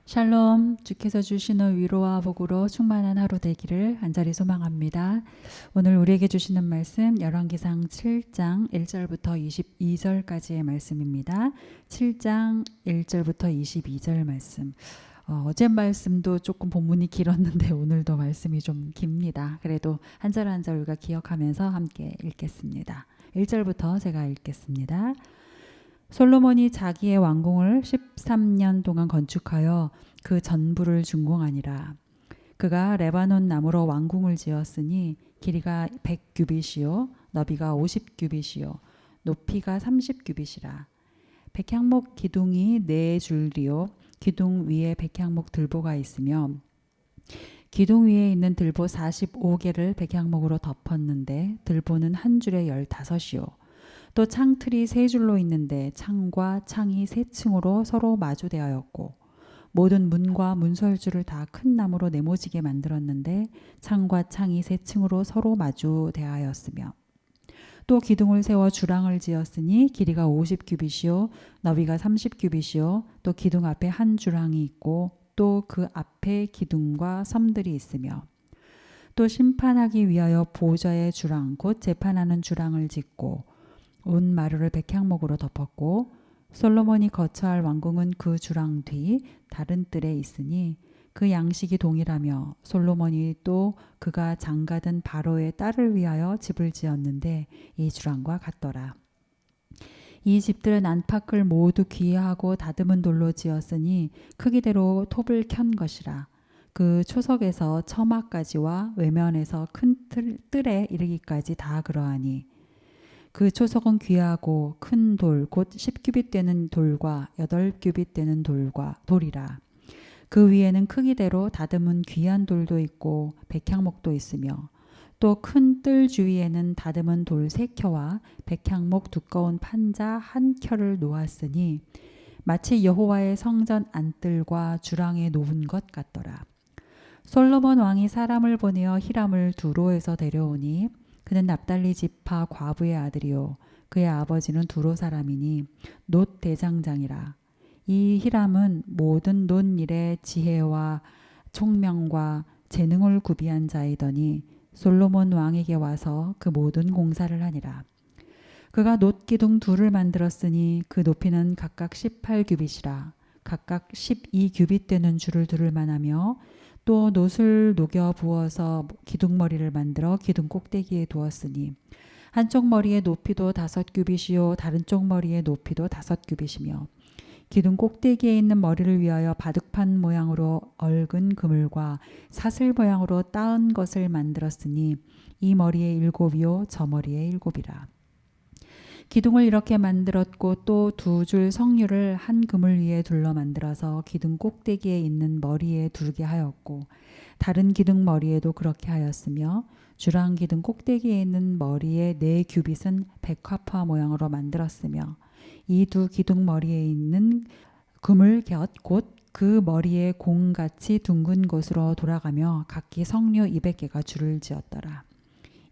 샬롬, 주께서 주시는 위로와 복으로 충만한 하루 되기를 간절히 소망합니다. 오늘 우리에게 주시는 말씀 열왕기상 7장 1절부터 22절까지의 말씀입니다. 7장 1절부터 22절 말씀. 어제 말씀도 조금 본문이 길었는데 오늘도 말씀이 좀 깁니다. 그래도 한 절 한 절 우리가 기억하면서 함께 읽겠습니다. 1절부터 제가 읽겠습니다. 솔로몬이 자기의 왕궁을 13년 동안 건축하여 그 전부를 준공하니라. 그가 레바논 나무로 왕궁을 지었으니 길이가 100규빗이요 너비가 50규빗이요 높이가 30규빗이라. 백향목 기둥이 4줄이요 기둥 위에 백향목 들보가 있으며 기둥 위에 있는 들보 45개를 백향목으로 덮었는데 들보는 한 줄에 15이요 또 창틀이 3줄로 있는데 창과 창이 3층으로 서로 마주대하였고 모든 문과 문설주를 다 큰 나무로 네모지게 만들었는데 창과 창이 3층으로 서로 마주대하였으며 또 기둥을 세워 주랑을 지었으니 길이가 50규빗이요 너비가 30규빗이요 또 기둥 앞에 한 주랑이 있고 또 그 앞에 기둥과 섬들이 있으며 또 심판하기 위하여 보좌의 주랑 곧 재판하는 주랑을 짓고 온 마루를 백향목으로 덮었고 솔로몬이 거처할 왕궁은 그 주랑 뒤 다른 뜰에 있으니 그 양식이 동일하며 솔로몬이 또 그가 장가든 바로의 딸을 위하여 집을 지었는데 이 주랑과 같더라. 이 집들은 안팎을 모두 귀하고 다듬은 돌로 지었으니 크기대로 톱을 켠 것이라. 그 초석에서 처마까지와 외면에서 큰 뜰에 이르기까지 다 그러하니 그 초석은 귀하고 큰 돌 곧 10규빗 되는 돌과 8규빗 되는 돌이라. 그 위에는 크기대로 다듬은 귀한 돌도 있고 백향목도 있으며 또 큰 뜰 주위에는 다듬은 돌 3켜와 백향목 두꺼운 판자 1켜를 놓았으니 마치 여호와의 성전 안뜰과 주랑에 놓은 것 같더라. 솔로몬 왕이 사람을 보내어 히람을 두로에서 데려오니 그는 납달리 지파 과부의 아들이요 그의 아버지는 두로 사람이니 놋 대장장이라. 이 히람은 모든 놋 일에 지혜와 총명과 재능을 구비한 자이더니 솔로몬 왕에게 와서 그 모든 공사를 하니라. 그가 놋 기둥 둘을 만들었으니 그 높이는 각각 18규빗이라. 각각 12규빗 되는 줄을 두를 만하며 또 놋을 녹여 부어서 기둥머리를 만들어 기둥 꼭대기에 두었으니 한쪽 머리의 높이도 5규빗이요 다른 쪽 머리의 높이도 5규빗이며 기둥 꼭대기에 있는 머리를 위하여 바둑판 모양으로 얽은 그물과 사슬 모양으로 따은 것을 만들었으니 이 머리에 7이요 저 머리에 7이라. 기둥을 이렇게 만들었고 또 2줄 석류를 한 그물 위에 둘러 만들어서 기둥 꼭대기에 있는 머리에 두르게 하였고 다른 기둥 머리에도 그렇게 하였으며 주랑 기둥 꼭대기에 있는 머리의 4규빗은 백화파 모양으로 만들었으며 이 2 기둥 머리에 있는 그물 곁 곧 그 머리에 공같이 둥근 곳으로 돌아가며 각기 석류 200개가 줄을 지었더라.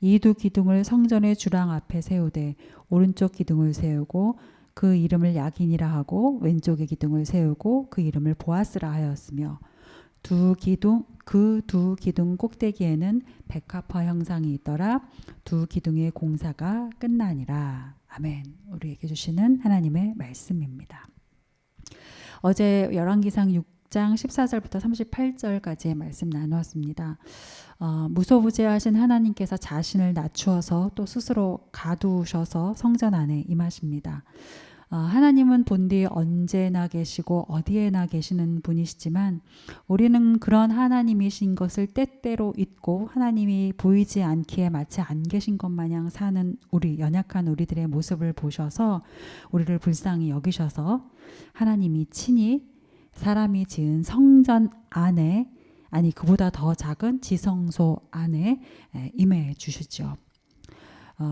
이 2 기둥을 성전의 주랑 앞에 세우되 오른쪽 기둥을 세우고 그 이름을 야긴이라 하고 왼쪽의 기둥을 세우고 그 이름을 보아스라 하였으며 그 2 기둥 꼭대기에는 백합화 형상이 있더라. 2 기둥의 공사가 끝나니라. 아멘. 우리에게 주시는 하나님의 말씀입니다. 어제 열왕기상 6장 14절부터 38절까지의 말씀 나누었습니다. 무소부재하신 하나님께서 자신을 낮추어서 또 스스로 가두셔서 성전 안에 임하십니다. 하나님은 본디 언제나 계시고 어디에나 계시는 분이시지만 우리는 그런 하나님이신 것을 때때로 잊고 하나님이 보이지 않기에 마치 안 계신 것 마냥 사는 우리 연약한 우리들의 모습을 보셔서 우리를 불쌍히 여기셔서 하나님이 친히 사람이 지은 성전 안에 아니 그보다 더 작은 지성소 안에 임해 주시죠.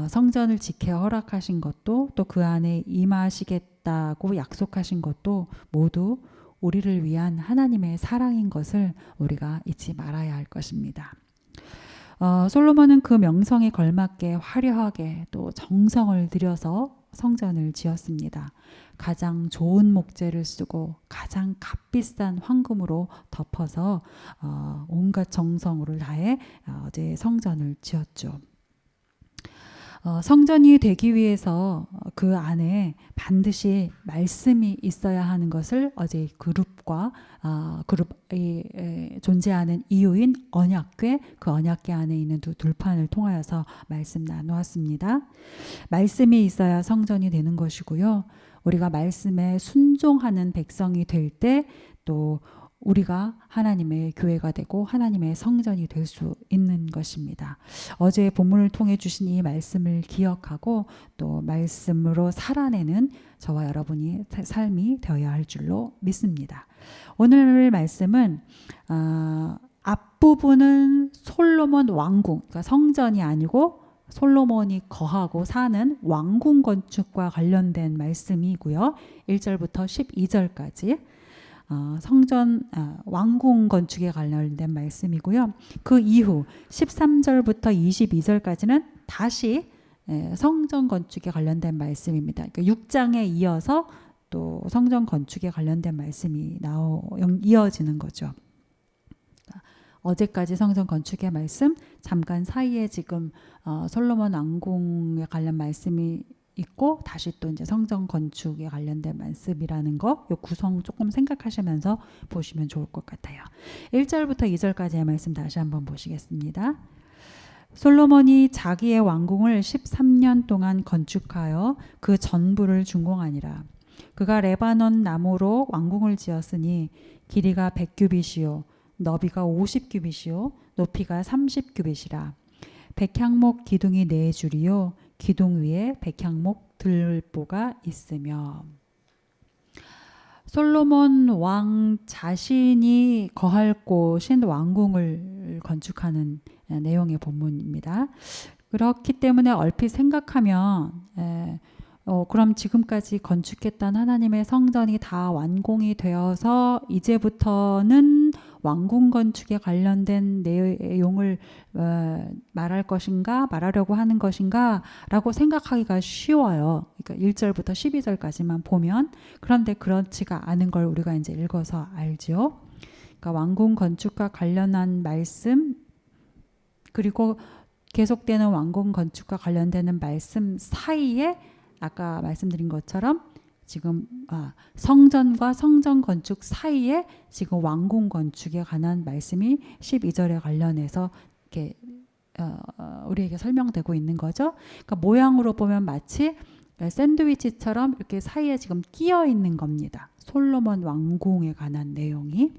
성전을 지켜 허락하신 것도 또 그 안에 임하시겠다고 약속하신 것도 모두 우리를 위한 하나님의 사랑인 것을 우리가 잊지 말아야 할 것입니다. 솔로몬은 그 명성에 걸맞게 화려하게 또 정성을 들여서 성전을 지었습니다. 가장 좋은 목재를 쓰고 가장 값비싼 황금으로 덮어서 온갖 정성으로 다해 어제 성전을 지었죠. 성전이 되기 위해서 그 안에 반드시 말씀이 있어야 하는 것을 어제 그룹이 존재하는 이유인 언약궤, 그 언약궤 안에 있는 두 들판을 통하여서 말씀 나누었습니다. 말씀이 있어야 성전이 되는 것이고요. 우리가 말씀에 순종하는 백성이 될 때 또 우리가 하나님의 교회가 되고 하나님의 성전이 될 수 있는 것입니다. 어제 본문을 통해 주신 이 말씀을 기억하고 또 말씀으로 살아내는 저와 여러분이 삶이 되어야 할 줄로 믿습니다. 오늘 말씀은 앞부분은 솔로몬 왕궁, 그러니까 성전이 아니고 솔로몬이 거하고 사는 왕궁 건축과 관련된 말씀이고요. 1절부터 12절까지 성전 왕궁 건축에 관련된 말씀이고요. 그 이후 13절부터 22절까지는 다시 성전 건축에 관련된 말씀입니다. 그러니까 6장에 이어서 또 성전 건축에 관련된 말씀이 이어지는 거죠. 어제까지 성전 건축의 말씀, 잠깐 사이에 지금 솔로몬 왕궁에 관련 말씀이 있고 다시 또 이제 성전 건축에 관련된 말씀이라는 거, 요 구성 조금 생각하시면서 보시면 좋을 것 같아요. 1절부터 2절까지의 말씀 다시 한번 보시겠습니다. 솔로몬이 자기의 왕궁을 13년 동안 건축하여 그 전부를 준공하니라. 그가 레바논 나무로 왕궁을 지었으니 길이가 100규빗이요 너비가 50규빗이요 높이가 30규빗이라. 백향목 기둥이 4줄이요 기둥 위에 백향목 들보가 있으며. 솔로몬 왕 자신이 거할 곳인 왕궁을 건축하는 내용의 본문입니다. 그렇기 때문에 얼핏 생각하면 그럼 지금까지 건축했던 하나님의 성전이 다 완공이 되어서 이제부터는 왕궁 건축에 관련된 내용을 말하려고 하는 것인가 라고 생각하기가 쉬워요. 그러니까 1절부터 12절까지만 보면. 그런데 그렇지가 않은 걸 우리가 이제 읽어서 알죠. 그러니까 왕궁 건축과 관련한 말씀, 그리고 계속되는 왕궁 건축과 관련되는 말씀 사이에 아까 말씀드린 것처럼 지금 성전과 성전 건축 사이에 지금 왕궁 건축에 관한 말씀이 12절에 관련해서 이렇게 우리에게 설명되고 있는 거죠. 그러니까 모양으로 보면 마치 샌드위치처럼 이렇게 사이에 지금 끼어 있는 겁니다. 솔로몬 왕궁에 관한 내용이.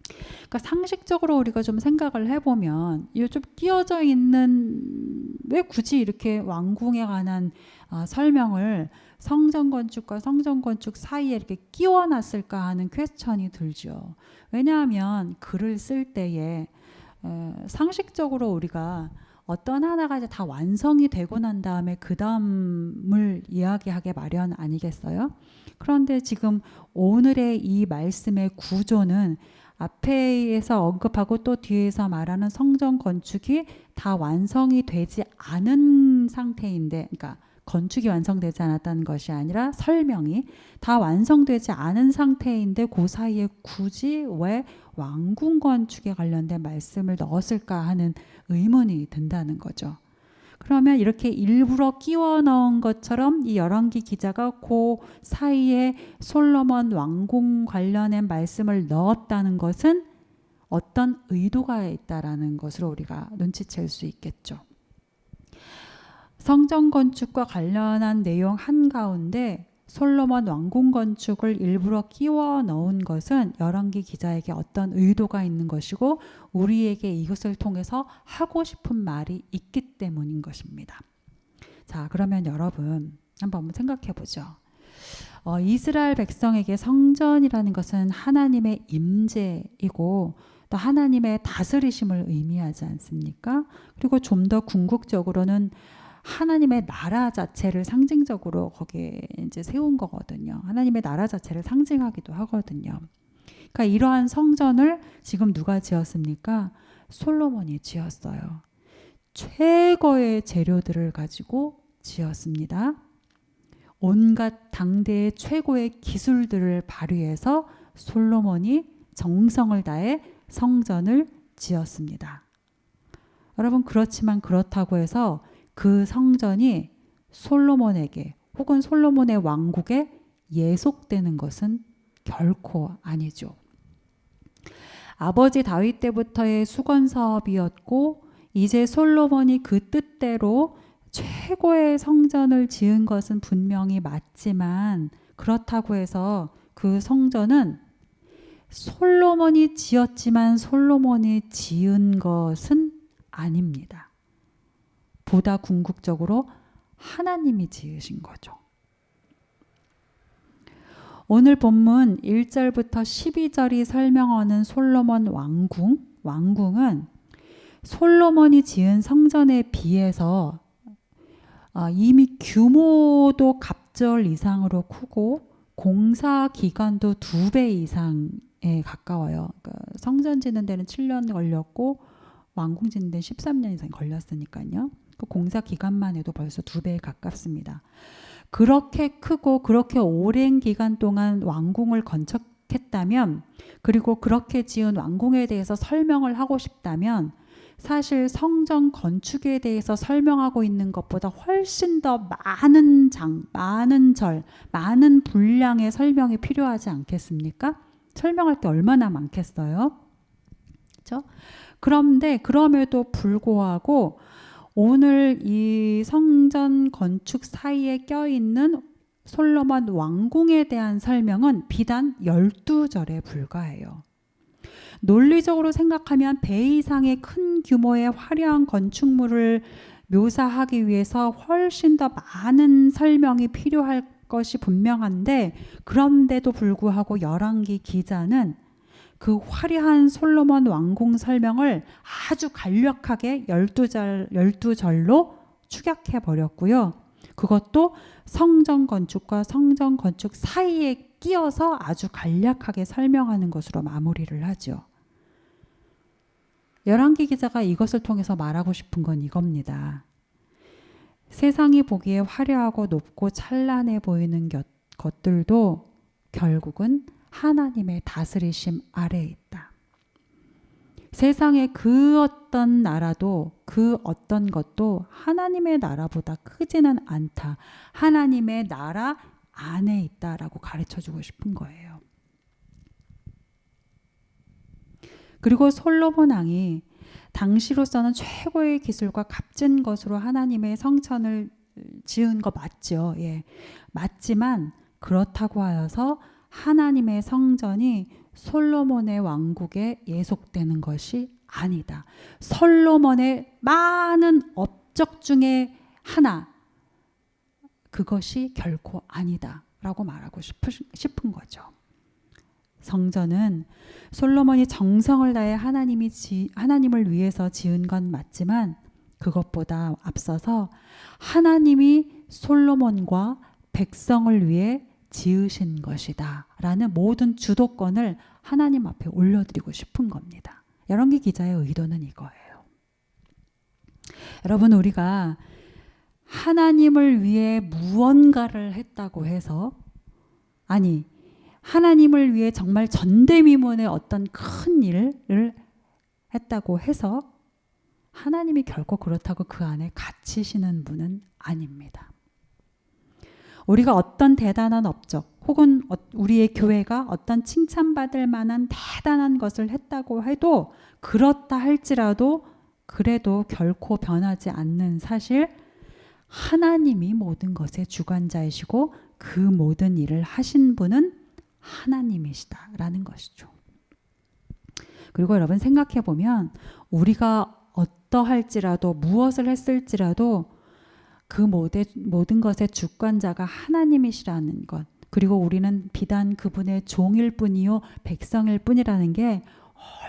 그러니까 상식적으로 우리가 좀 생각을 해보면 이 좀 끼어져 있는, 왜 굳이 이렇게 왕궁에 관한 설명을 성전 건축과 성전 건축 사이에 이렇게 끼워놨을까 하는 퀘스천이 들죠. 왜냐하면 글을 쓸 때에 상식적으로 우리가 어떤 하나가 이제 다 완성이 되고 난 다음에 그 다음을 이야기하게 마련 아니겠어요? 그런데 지금 오늘의 이 말씀의 구조는 앞에서 언급하고 또 뒤에서 말하는 성전 건축이 다 완성이 되지 않은 상태인데, 그러니까 건축이 완성되지 않았다는 것이 아니라 설명이 다 완성되지 않은 상태인데 그 사이에 굳이 왜 왕궁 건축에 관련된 말씀을 넣었을까 하는 의문이 든다는 거죠. 그러면 이렇게 일부러 끼워 넣은 것처럼 이 열왕기 기자가 그 사이에 솔로몬 왕궁 관련된 말씀을 넣었다는 것은 어떤 의도가 있다라는 것으로 우리가 눈치챌 수 있겠죠. 성전 건축과 관련한 내용 한가운데 솔로몬 왕궁 건축을 일부러 끼워 넣은 것은 열왕기 기자에게 어떤 의도가 있는 것이고 우리에게 이것을 통해서 하고 싶은 말이 있기 때문인 것입니다. 자, 그러면 여러분 한번 생각해 보죠. 이스라엘 백성에게 성전이라는 것은 하나님의 임재이고 또 하나님의 다스리심을 의미하지 않습니까? 그리고 좀 더 궁극적으로는 하나님의 나라 자체를 상징적으로 거기에 이제 세운 거거든요. 하나님의 나라 자체를 상징하기도 하거든요. 그러니까 이러한 성전을 지금 누가 지었습니까? 솔로몬이 지었어요. 최고의 재료들을 가지고 지었습니다. 온갖 당대의 최고의 기술들을 발휘해서 솔로몬이 정성을 다해 성전을 지었습니다. 여러분, 그렇지만 그렇다고 해서 그 성전이 솔로몬에게 혹은 솔로몬의 왕국에 예속되는 것은 결코 아니죠. 아버지 다윗 때부터의 수건 사업이었고 이제 솔로몬이 그 뜻대로 최고의 성전을 지은 것은 분명히 맞지만 그렇다고 해서 그 성전은 솔로몬이 지었지만 솔로몬이 지은 것은 아닙니다. 보다 궁극적으로 하나님이 지으신 거죠. 오늘 본문 1절부터 12절이 설명하는 솔로몬 왕궁은 솔로몬이 지은 성전에 비해서 이미 규모도 갑절 이상으로 크고 공사 기간도 2배 이상에 가까워요. 그러니까 성전 짓는 데는 7년 걸렸고 왕궁 짓는 데는 13년 이상 걸렸으니까요. 그 공사 기간만 해도 벌써 2배에 가깝습니다. 그렇게 크고 그렇게 오랜 기간 동안 왕궁을 건축했다면, 그리고 그렇게 지은 왕궁에 대해서 설명을 하고 싶다면 사실 성전 건축에 대해서 설명하고 있는 것보다 훨씬 더 많은 많은 많은 분량의 설명이 필요하지 않겠습니까? 설명할 게 얼마나 많겠어요? 그렇죠? 그런데 그럼에도 불구하고 오늘 이 성전 건축 사이에 껴있는 솔로몬 왕궁에 대한 설명은 비단 12절에 불과해요. 논리적으로 생각하면 배 이상의 큰 규모의 화려한 건축물을 묘사하기 위해서 훨씬 더 많은 설명이 필요할 것이 분명한데, 그런데도 불구하고 열왕기 기자는 그 화려한 솔로몬 왕궁 설명을 아주 간략하게 12절로 축약해 버렸고요. 그것도 성전 건축과 성전 건축 사이에 끼어서 아주 간략하게 설명하는 것으로 마무리를 하죠. 열왕기 기자가 이것을 통해서 말하고 싶은 건 이겁니다. 세상이 보기에 화려하고 높고 찬란해 보이는 것들도 결국은 하나님의 다스리심 아래에 있다. 세상의 그 어떤 나라도 그 어떤 것도 하나님의 나라보다 크지는 않다. 하나님의 나라 안에 있다라고 가르쳐주고 싶은 거예요. 그리고 솔로몬 왕이 당시로서는 최고의 기술과 값진 것으로 하나님의 성전을 지은 거 맞죠. 예. 맞지만 그렇다고 하여서 하나님의 성전이 솔로몬의 왕국에 예속되는 것이 아니다. 솔로몬의 많은 업적 중에 하나, 그것이 결코 아니다 라고 말하고 싶은 거죠. 성전은 솔로몬이 정성을 다해 하나님을 위해서 지은 건 맞지만 그것보다 앞서서 하나님이 솔로몬과 백성을 위해 지으신 것이다 라는 모든 주도권을 하나님 앞에 올려드리고 싶은 겁니다. 열왕기 기자의 의도는 이거예요. 여러분, 우리가 하나님을 위해 무언가를 했다고 해서, 아니 하나님을 위해 정말 전대미문의 어떤 큰 일을 했다고 해서 하나님이 결코 그렇다고 그 안에 갇히시는 분은 아닙니다. 우리가 어떤 대단한 업적 혹은 우리의 교회가 어떤 칭찬받을 만한 대단한 것을 했다고 해도, 그렇다 할지라도 그래도 결코 변하지 않는 사실, 하나님이 모든 것의 주관자이시고 그 모든 일을 하신 분은 하나님이시다라는 것이죠. 그리고 여러분, 생각해 보면 우리가 어떠할지라도 무엇을 했을지라도 그 모든 것의 주관자가 하나님이시라는 것, 그리고 우리는 비단 그분의 종일 뿐이요 백성일 뿐이라는 게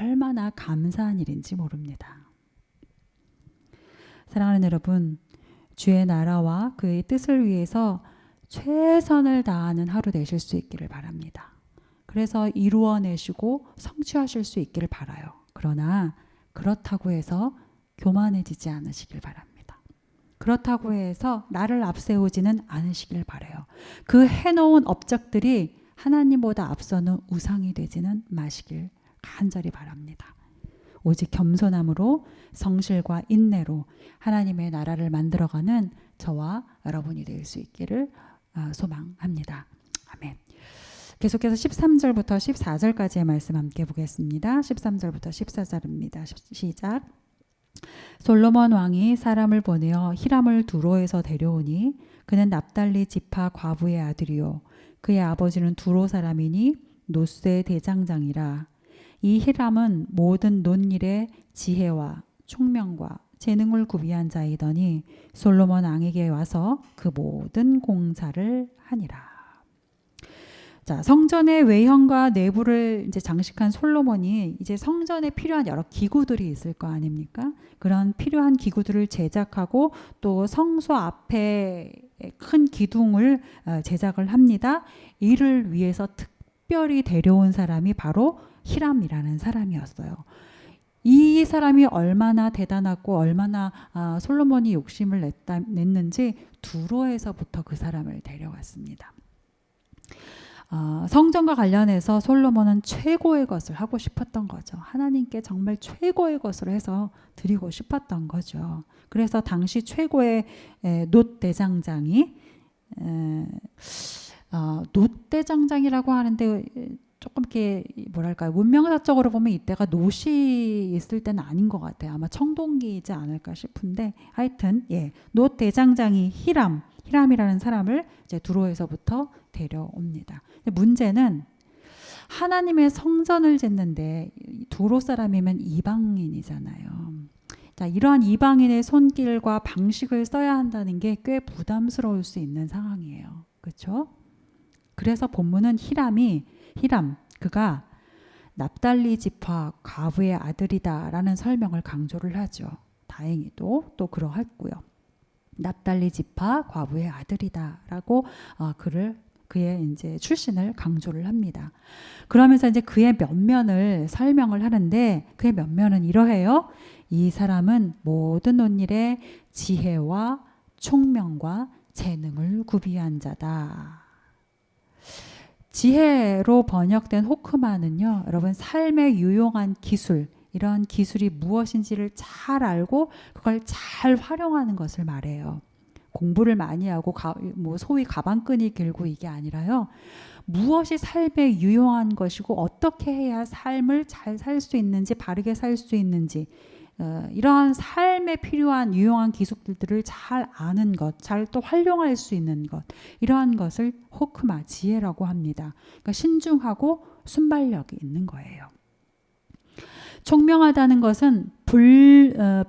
얼마나 감사한 일인지 모릅니다. 사랑하는 여러분, 주의 나라와 그의 뜻을 위해서 최선을 다하는 하루 되실 수 있기를 바랍니다. 그래서 이루어내시고 성취하실 수 있기를 바라요. 그러나 그렇다고 해서 교만해지지 않으시길 바랍니다. 그렇다고 해서 나를 앞세우지는 않으시길 바라요. 그 해놓은 업적들이 하나님보다 앞서는 우상이 되지는 마시길 간절히 바랍니다. 오직 겸손함으로 성실과 인내로 하나님의 나라를 만들어가는 저와 여러분이 될 수 있기를 소망합니다. 아멘. 계속해서 13절부터 14절까지의 말씀 함께 보겠습니다. 13절부터 14절입니다. 시작. 솔로몬 왕이 사람을 보내어 히람을 두로에서 데려오니 그는 납달리 지파 과부의 아들이요 그의 아버지는 두로 사람이니 노스의 대장장이라. 이 히람은 모든 논일의 지혜와 총명과 재능을 구비한 자이더니 솔로몬 왕에게 와서 그 모든 공사를 하니라. 자, 성전의 외형과 내부를 이제 장식한 솔로몬이 이제 성전에 필요한 여러 기구들이 있을 거 아닙니까? 그런 필요한 기구들을 제작하고 또 성소 앞에 큰 기둥을 제작을 합니다. 이를 위해서 특별히 데려온 사람이 바로 히람이라는 사람이었어요. 이 사람이 얼마나 대단하고 얼마나 솔로몬이 욕심을 냈는지 두로에서부터 그 사람을 데려왔습니다. 성전과 관련해서 솔로몬은 최고의 것을 하고 싶었던 거죠. 하나님께 정말 최고의 것을 해서 드리고 싶었던 거죠. 그래서 당시 최고의 놋 대장장이 놋 대장장이라고 하는데 조금 이렇게 뭐랄까요, 문명사적으로 보면 이때가 놋이 있을 때는 아닌 것 같아요. 아마 청동기이지 않을까 싶은데 하여튼 놋 대장장이 히람이라는 사람을 이제 두로에서부터 데려옵니다. 문제는 하나님의 성전을 짓는데 두로 사람이면 이방인이잖아요. 자, 이러한 이방인의 손길과 방식을 써야 한다는 게 꽤 부담스러울 수 있는 상황이에요. 그렇죠? 그래서 본문은 히람 그가 납달리 지파 과부의 아들이다라는 설명을 강조를 하죠. 다행히도 또 그러했고요. 납달리 지파 과부의 아들이다라고 그의 이제 출신을 강조를 합니다. 그러면서 이제 그의 면면을 설명을 하는데 그의 면면은 이러해요. 이 사람은 모든 온일에 지혜와 총명과 재능을 구비한 자다. 지혜로 번역된 호크마는요, 여러분 삶의 유용한 기술, 이런 기술이 무엇인지를 잘 알고 그걸 잘 활용하는 것을 말해요. 공부를 많이 하고 소위 가방끈이 길고 이게 아니라요. 무엇이 삶에 유용한 것이고 어떻게 해야 삶을 잘 살 수 있는지, 바르게 살 수 있는지, 이러한 삶에 필요한 유용한 기술들을 잘 아는 것, 잘 또 활용할 수 있는 것, 이러한 것을 호크마, 지혜라고 합니다. 그러니까 신중하고 순발력이 있는 거예요. 총명하다는 것은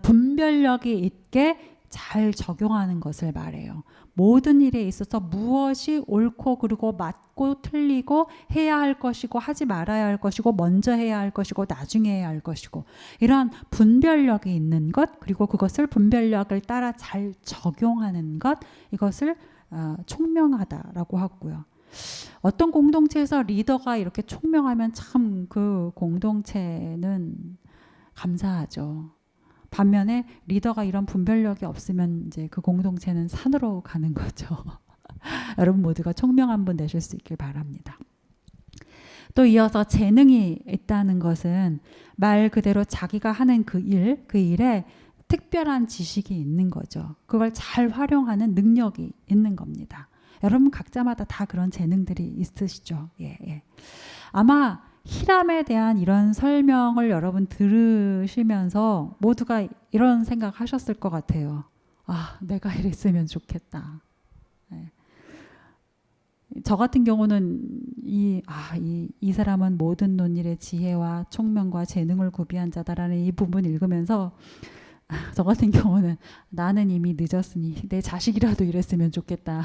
분별력이 있게 잘 적용하는 것을 말해요. 모든 일에 있어서 무엇이 옳고 그르고 맞고 틀리고 해야 할 것이고 하지 말아야 할 것이고 먼저 해야 할 것이고 나중에 해야 할 것이고 이러한 분별력이 있는 것, 그리고 그것을 분별력을 따라 잘 적용하는 것, 이것을 총명하다라고 하고요. 어떤 공동체에서 리더가 이렇게 총명하면 참 그 공동체는 감사하죠. 반면에 리더가 이런 분별력이 없으면 이제 그 공동체는 산으로 가는 거죠. 여러분 모두가 총명한 분 되실 수 있길 바랍니다. 또 이어서 재능이 있다는 것은 말 그대로 자기가 하는 그 일에 특별한 지식이 있는 거죠. 그걸 잘 활용하는 능력이 있는 겁니다. 여러분 각자마다 다 그런 재능들이 있으시죠. 아마 히람에 대한 이런 설명을 여러분 들으시면서 모두가 이런 생각하셨을 것 같아요. 내가 이랬으면 좋겠다. 저 같은 경우는 이 사람은 모든 논일의 지혜와 총명과 재능을 구비한 자다라는 이 부분 읽으면서 저 같은 경우는 나는 이미 늦었으니 내 자식이라도 이랬으면 좋겠다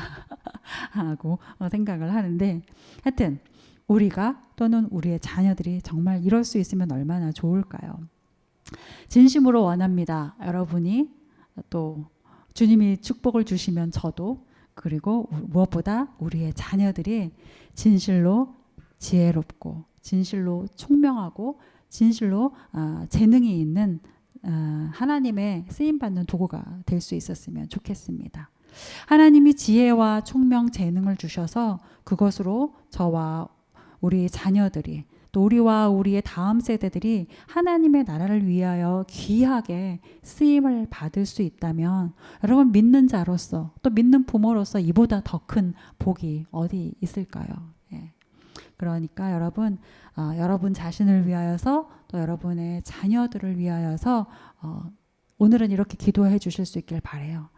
하고 생각을 하는데, 하여튼 우리가 또는 우리의 자녀들이 정말 이럴 수 있으면 얼마나 좋을까요? 진심으로 원합니다. 여러분이 또 주님이 축복을 주시면 저도, 그리고 무엇보다 우리의 자녀들이 진실로 지혜롭고 진실로 총명하고 진실로 재능이 있는 하나님의 쓰임받는 도구가 될 수 있었으면 좋겠습니다. 하나님이 지혜와 총명, 재능을 주셔서 그것으로 저와 우리 자녀들이 또 우리와 우리의 다음 세대들이 하나님의 나라를 위하여 귀하게 쓰임을 받을 수 있다면 여러분 믿는 자로서 또 믿는 부모로서 이보다 더 큰 복이 어디 있을까요? 예. 그러니까 여러분 여러분 자신을 위하여서 또 여러분의 자녀들을 위하여서 오늘은 이렇게 기도해 주실 수 있길 바라요.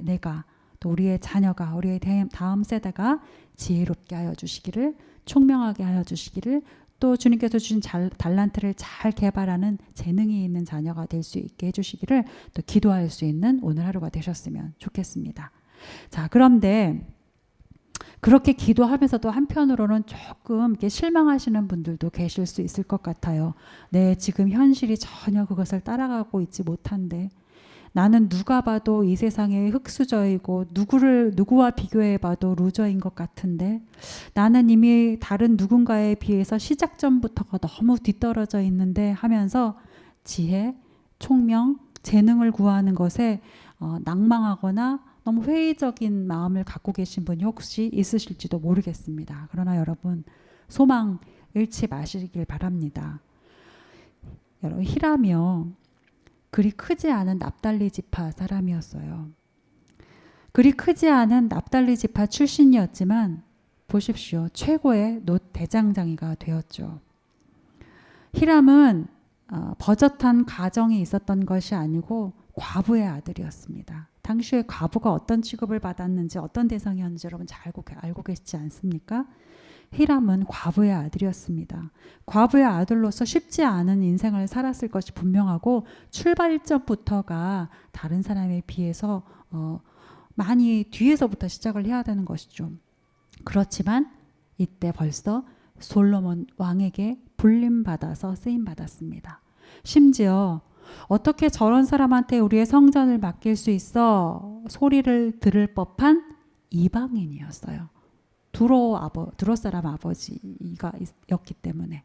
내가 또 우리의 자녀가 우리의 다음 세대가 지혜롭게 하여 주시기를 총명하게 하여 주시기를 또 주님께서 주신 달란트를 잘 개발하는 재능이 있는 자녀가 될 수 있게 해주시기를 또 기도할 수 있는 오늘 하루가 되셨으면 좋겠습니다. 자, 그런데 그렇게 기도하면서도 한편으로는 조금 이렇게 실망하시는 분들도 계실 수 있을 것 같아요. 네, 지금 현실이 전혀 그것을 따라가고 있지 못한데 나는 누가 봐도 이 세상에 흙수저이고 누구와 비교해봐도 루저인 것 같은데 나는 이미 다른 누군가에 비해서 시작점부터가 너무 뒤떨어져 있는데 하면서 지혜, 총명, 재능을 구하는 것에 낭망하거나 너무 회의적인 마음을 갖고 계신 분이 혹시 있으실지도 모르겠습니다. 그러나 여러분 소망 잃지 마시길 바랍니다. 여러분 히람이요. 그리 크지 않은 납달리 지파 사람이었어요. 그리 크지 않은 납달리 지파 출신이었지만 보십시오. 최고의 놋 대장장이가 되었죠. 히람은 버젓한 가정이 있었던 것이 아니고 과부의 아들이었습니다. 당시에 과부가 어떤 취급을 받았는지 어떤 대상이었는지 여러분 잘 알고 계시지 않습니까? 히람은 과부의 아들이었습니다. 과부의 아들로서 쉽지 않은 인생을 살았을 것이 분명하고 출발점부터가 다른 사람에 비해서 많이 뒤에서부터 시작을 해야 되는 것이죠. 그렇지만 이때 벌써 솔로몬 왕에게 불림받아서 쓰임받았습니다. 심지어 어떻게 저런 사람한테 우리의 성전을 맡길 수 있어 소리를 들을 법한 이방인이었어요. 두로 사람 아버지가 였기 때문에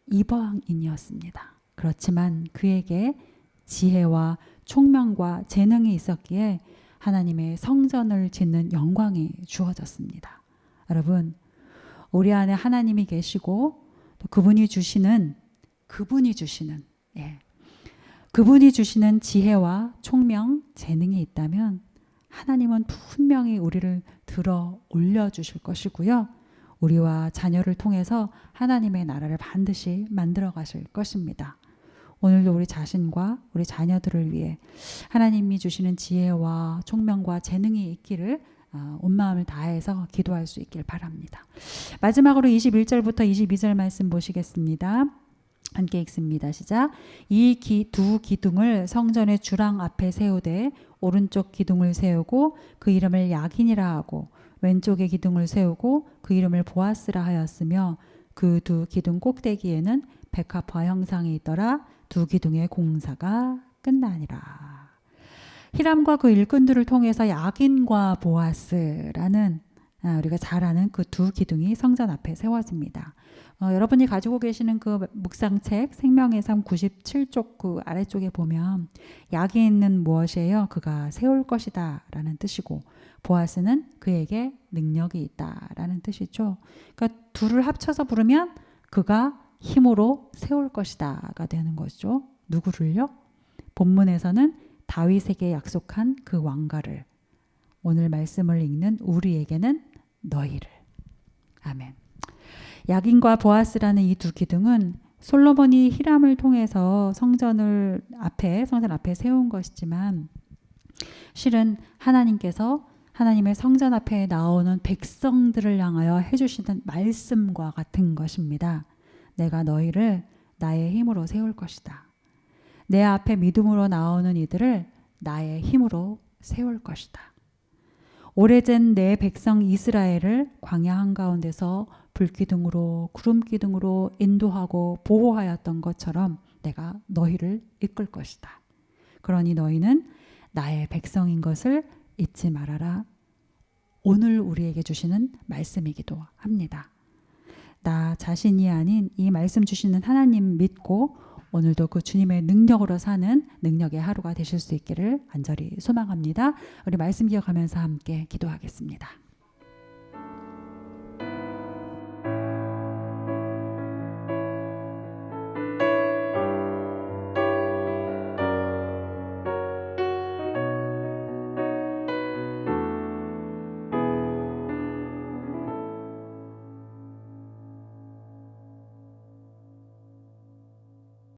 이방인이었습니다. 그렇지만 그에게 지혜와 총명과 재능이 있었기에 하나님의 성전을 짓는 영광이 주어졌습니다. 여러분 우리 안에 하나님이 계시고 또 그분이 주시는 지혜와 총명, 재능이 있다면 하나님은 분명히 우리를 들어 올려주실 것이고요. 우리와 자녀를 통해서 하나님의 나라를 반드시 만들어 가실 것입니다. 오늘도 우리 자신과 우리 자녀들을 위해 하나님이 주시는 지혜와 총명과 재능이 있기를 온 마음을 다해서 기도할 수 있길 바랍니다. 마지막으로 21절부터 22절 말씀 보시겠습니다. 함께 읽습니다. 시작. 이 두 기둥을 성전의 주랑 앞에 세우되 오른쪽 기둥을 세우고 그 이름을 야긴이라 하고 왼쪽의 기둥을 세우고 그 이름을 보아스라 하였으며 그 두 기둥 꼭대기에는 백합화 형상이 있더라. 두 기둥의 공사가 끝나니라. 히람과 그 일꾼들을 통해서 야긴과 보아스라는 우리가 잘 아는 그 두 기둥이 성전 앞에 세워집니다. 여러분이 가지고 계시는 그 묵상책 생명의 삶 97쪽 그 아래쪽에 보면 야긴은 무엇이에요? 그가 세울 것이다 라는 뜻이고 보아스는 그에게 능력이 있다 라는 뜻이죠. 그러니까 둘을 합쳐서 부르면 그가 힘으로 세울 것이다가 되는 거죠. 누구를요? 본문에서는 다윗에게 약속한 그 왕가를, 오늘 말씀을 읽는 우리에게는 너희를. 아멘. 야긴과 보아스라는 이 두 기둥은 솔로몬이 히람을 통해서 성전 앞에 세운 것이지만 실은 하나님께서 하나님의 성전 앞에 나오는 백성들을 향하여 해주시는 말씀과 같은 것입니다. 내가 너희를 나의 힘으로 세울 것이다. 내 앞에 믿음으로 나오는 이들을 나의 힘으로 세울 것이다. 오래전 내 백성 이스라엘을 광야 한가운데서 불기둥으로 구름기둥으로 인도하고 보호하였던 것처럼 내가 너희를 이끌 것이다. 그러니 너희는 나의 백성인 것을 잊지 말아라. 오늘 우리에게 주시는 말씀이기도 합니다. 나 자신이 아닌 이 말씀 주시는 하나님 믿고 오늘도 그 주님의 능력으로 사는 능력의 하루가 되실 수 있기를 간절히 소망합니다. 우리 말씀 기억하면서 함께 기도하겠습니다.